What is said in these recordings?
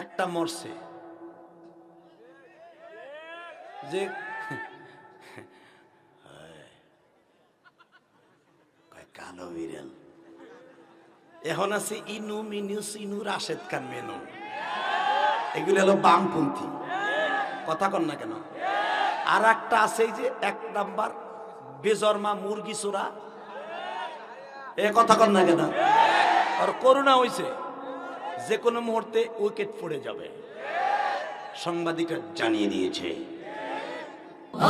একটা মরছে যে কালো বিড়াল। এখন আছে ইনু মিনু সিনু রাশেদ খান মেনু, এগুলো হলো বামপন্থী। কথা কন না কেন? আর একটা আছে যে 1 নাম্বার বেজরমা মুরগি চোরা, এ কথা কন না কেন? আর করোনা হয়েছে, যে কোনো মুহূর্তে উইকেট পড়ে যাবে, সাংবাদিকরা জানিয়ে দিয়েছে।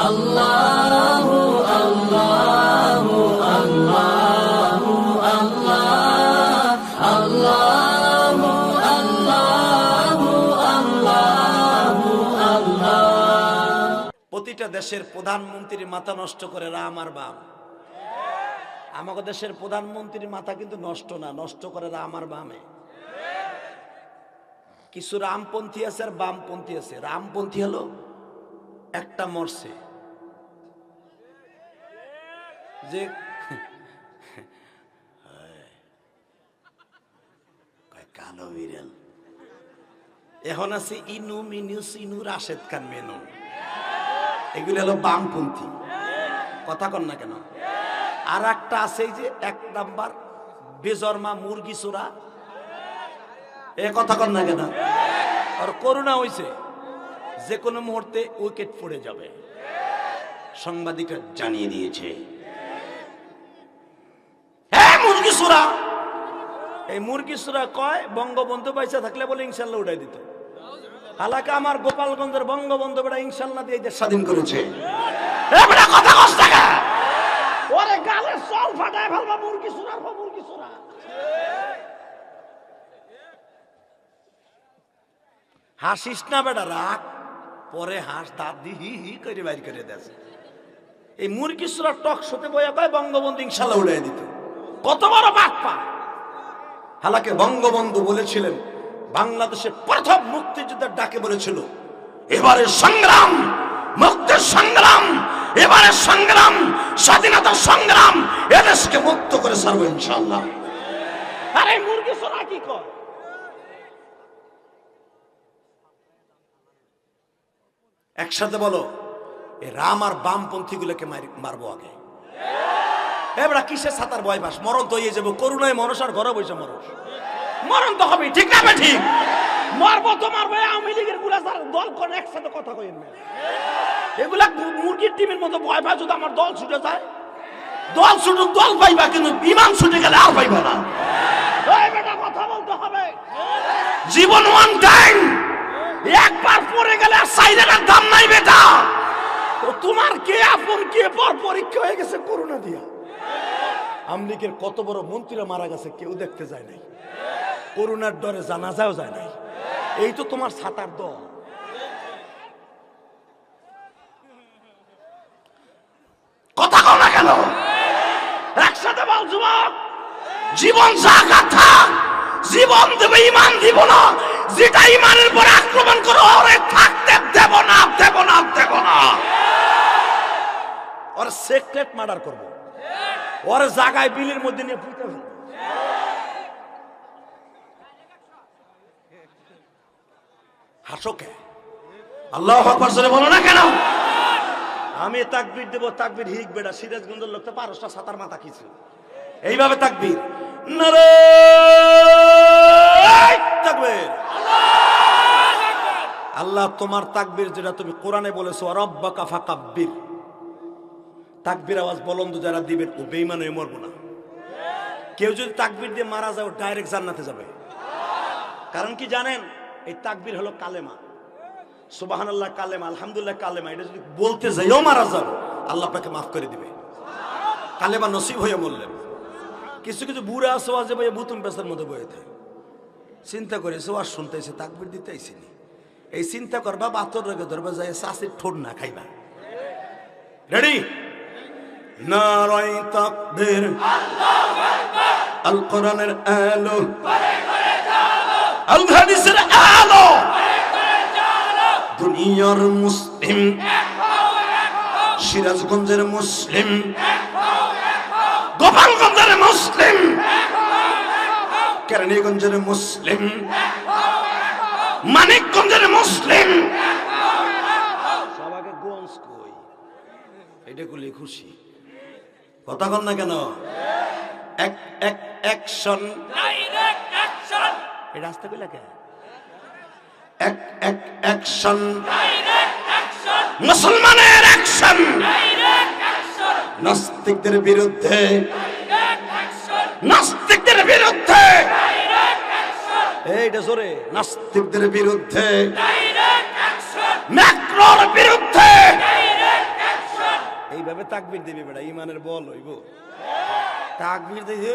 আল্লাহু আল্লাহু আল্লাহু আল্লাহ আল্লাহু আল্লাহু আল্লাহু আল্লাহ। প্রতিটা দেশের প্রধানমন্ত্রীর মাথা নষ্ট করে রাম আর বাম। আমাদের দেশের প্রধানমন্ত্রীর মাথা কিন্তু নষ্ট না, নষ্ট করে রাম আর বামে। কিছু রামপন্থী আছে আর বামপন্থী আছে। রামপন্থী হলো একটা মরছে যে কালো বিড়াল। এখন আছে ইনু মিনু সিনু রাশেদ খান মেনু, এগুলো হলো বামপন্থী। কথা কন না কেন? আর একটা আছে যে 1 নাম্বার বেজরমা মুরগি চোরা, এ কথা কন না কেন? আর করোনা হয়েছে, যে কোনো মুহূর্তে উইকেট পড়ে যাবে, সাংবাদিকরা জানিয়ে দিয়েছে। মুরগি চোরা, এই মুরগি চোরা কয় বঙ্গবন্ধু পয়সা থাকলে বলে ইনশাল্লাহ উঠাই দিত। হালাকা আমার গোপালগঞ্জের বঙ্গবন্ধু বেটা ইনশাল্লাহ দিয়ে দেশ স্বাধীন করেছে। কথা কস টাকা ওরে গালে সল ফাটায় ফেলবা মুরগি চোরা, মুরগি চোরা। হাসিস না বেটা, রাখ, পরে হাস, দাঁত দিয়ে হি হি করে বাইর করে দেছে। এই মুরগি চোরা টক শোতে বইয়া কয় বঙ্গবন্ধু ইনশাল্লাহ উড়াই দিত। কত বড় বাপ্পা! হালাকে বঙ্গবন্ধু বলেছিলেন, বাংলাদেশের প্রথম মুক্তিযুদ্ধের ডাকে বলেছিল, এবারে সংগ্রাম, মুক্তির সংগ্রাম, এবারে সংগ্রাম, স্বাধীনতার সংগ্রাম, এদেশকে মুক্ত করে ছাড়বো ইনশাল্লাহ। আরে মুরগি চোরা কি কয়? একসাথে বলো, এই রাম আর বামপন্থী গুলোকে মারবো আগে। এবার কিসের ছাতার ভয় পাস? মরণ তো হয়ে যাবো, করুণায় মানুষ আর ঘরে বসে মানুষ মরণ তো হবে, ঠিক না? ঠিক মারবো তো মারবো। আওয়ামী লীগের গুলা দল করে একসাথে কথা কইেন না, এগুলা মুরগির টিমের মতো ভয় পায়। যদি আমার দল ছুটে যায়, দল ছুটুক, দল পাইবা, কিন্তু বিমান ছুটে গেলে আর পাইবা না। বেটা কথা বলতে হবে, জীবন ওয়ান টাইম, একবার পড়ে গেলে আর সাইরেনের দাম নাই বেটা। তোমার কে আপন কে পর পরীক্ষা হয়ে গেছে করোনা দিয়া। আমলিগের কত বড় মন্ত্রীরা মারা গেছে, কেউ দেখতে যায় নাই, করোনার ডরে জানাজাও যায় নাই। এই তো তোমার ছাতার দল। কথা কও না কেন? একসাথে বল যুবক, জীবন জাকাত থাক, জীবন দেবে, ইমান দিব না। যেটা ইমানের উপর আক্রমণ করো, ওরে থাকতে দেব না, দেব না, দেব না। ওর সিক্রেট মার্ডার করবো, ওর জায়গায় বিলের মধ্যে নিয়ে পুঁতে ফেলবো। হাসো কে? আল্লাহু আকবার জোরে বলো না কেন? আমি তাকবীর দেব, তাকবীর হিক বেটা। সিরাজগঞ্জের লোক তো 12টা ছাতার মাথা কিছু এইভাবে তাকবীর, নারে তাকবীর। আল্লাহ তোমার তাকবীর যেটা তুমি কোরআনে বলেছো, রব্বাকা ফাকাব্বির, তাকবীর আওয়াজ বলন্দ যারা দিবেন ও বেঈমান হয়ে মরবো না। কেউ যদি তাকবীর দিয়ে মারা যায়, ডাইরেক্ট জান্নাতে যাবে। কারণ কি জানেন? এই তাকবীর হলো কালেমা। সুবহানাল্লাহ কালেমা, আলহামদুলিল্লাহ কালেমা। এটা যদি বলতে যাইও মারা যাও, আল্লাহ আপনাকে মাফ করে দিবে। কালেমা নসিব হয়ে বললেন। কিছু কিছু বুড়া আছে ওয়াজে বইয়ে বুতুম পেছার মধ্যে বয়ে থাকে, চিন্তা করেছে ওয়াজ শুনতেছে, তাকবীর দিতে আইসিনি। এই চিন্তা করবা, বাতর রেখে ধরবা, যায় চাষির ঠোঁট না খাইবা। রেডি? নারায়ে তাকবীর, আল কোরআনের আলো, আল হাদিসের আলো, দুনিয়ার মুসলিম, সিরাজগঞ্জের মুসলিম, গোপালগঞ্জের মুসলিম, কেরানীগঞ্জের মুসলিম, মানিকগঞ্জের মুসলিম সবাকে গঞ্জ কই এটা করলে খুশি কথা কন না কেন এক এক অ্যাকশন ডাইরেক্ট অ্যাকশন এটা আসতে কইলা কে এক এক অ্যাকশন ডাইরেক্ট অ্যাকশন মুসলমানের অ্যাকশন ডাইরেক্ট অ্যাকশন নাস্তিকদের বিরুদ্ধে ডাইরেক্ট অ্যাকশন নাস্তিকদের বিরুদ্ধে ডাইরেক্ট অ্যাকশন এইটা জোরে নাস্তিকদের বিরুদ্ধে ডাইরেক্ট অ্যাকশন ম্যাক্রোর বিরুদ্ধে ডাইরেক্ট অ্যাকশন এইভাবে তাকবীর দিবি বেটা ইমানের বল হইব তাকবীর দিবি